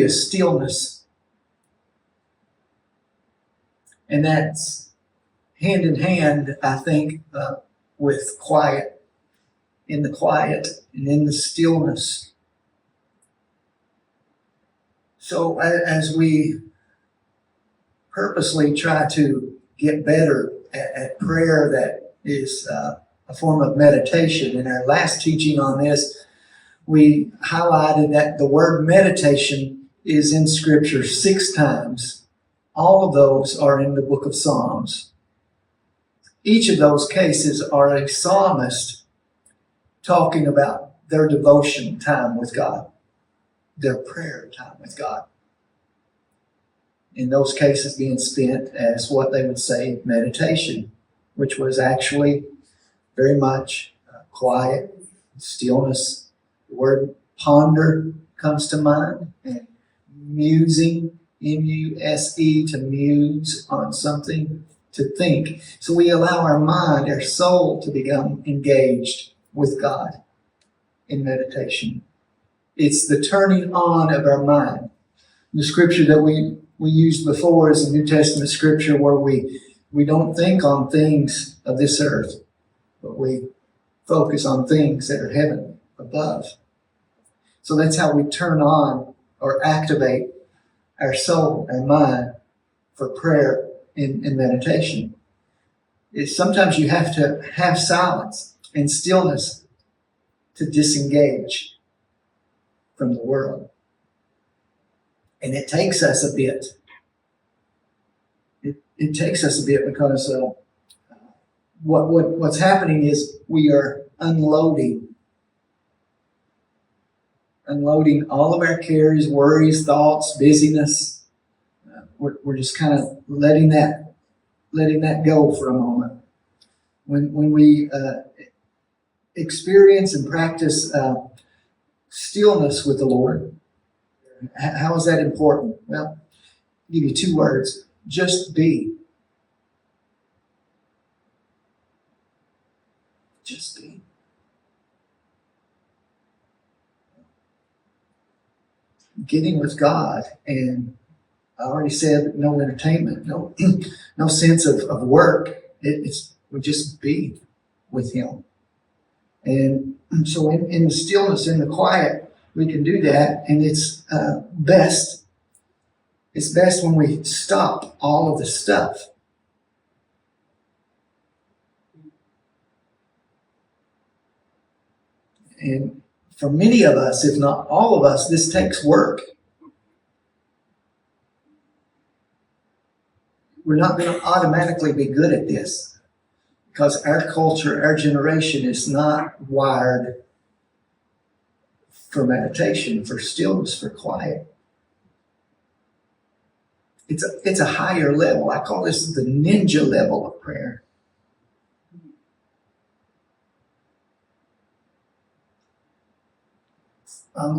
a stillness. And that's hand in hand, I think, with quiet. In the quiet and in the stillness. So as we purposely try to get better at prayer that is a form of meditation, in our last teaching on this, we highlighted that the word meditation is in Scripture 6 times. All of those are in the book of Psalms. Each of those cases are a psalmist talking about their devotion time with God, their prayer time with God. In those cases being spent as what they would say meditation, which was actually very much quiet, stillness. The word ponder comes to mind, and musing, M-U-S-E, to muse on something, to think. So we allow our mind, our soul, to become engaged with God in meditation. It's the turning on of our mind. The scripture that we used before is a New Testament scripture where we don't think on things of this earth, but we focus on things that are heaven above. So that's how we turn on or activate our soul, our mind for prayer in meditation. It's sometimes you have to have silence and stillness to disengage from the world. And it takes us a bit. It takes us a bit because what's happening is we are unloading all of our cares, worries, thoughts, busyness. We're just kind of letting that go for a moment. When we experience and practice stillness with the Lord, how is that important? Well, I'll give you 2 words. Just be. Just be. Getting with God, and I already said no entertainment, no sense of work. We just be with Him. And so in the stillness, in the quiet, we can do that, and it's best. It's best when we stop all of the stuff. And for many of us, if not all of us, this takes work. We're not going to automatically be good at this, because our culture, our generation is not wired for meditation, for stillness, for quiet. It's a higher level. I call this the ninja level of prayer.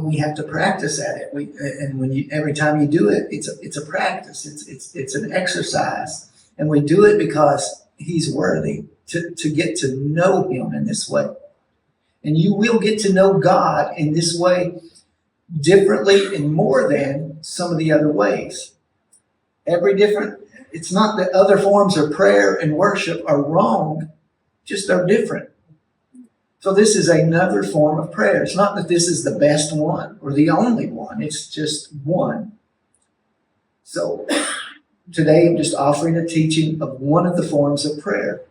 We have to practice at it. And every time you do it, it's a practice. It's an exercise, and we do it because He's worthy to get to know Him in this way. And you will get to know God in this way differently and more than some of the other ways. It's not that other forms of prayer and worship are wrong, just they're different. So this is another form of prayer. It's not that this is the best one or the only one. It's just one. So today I'm just offering a teaching of one of the forms of prayer.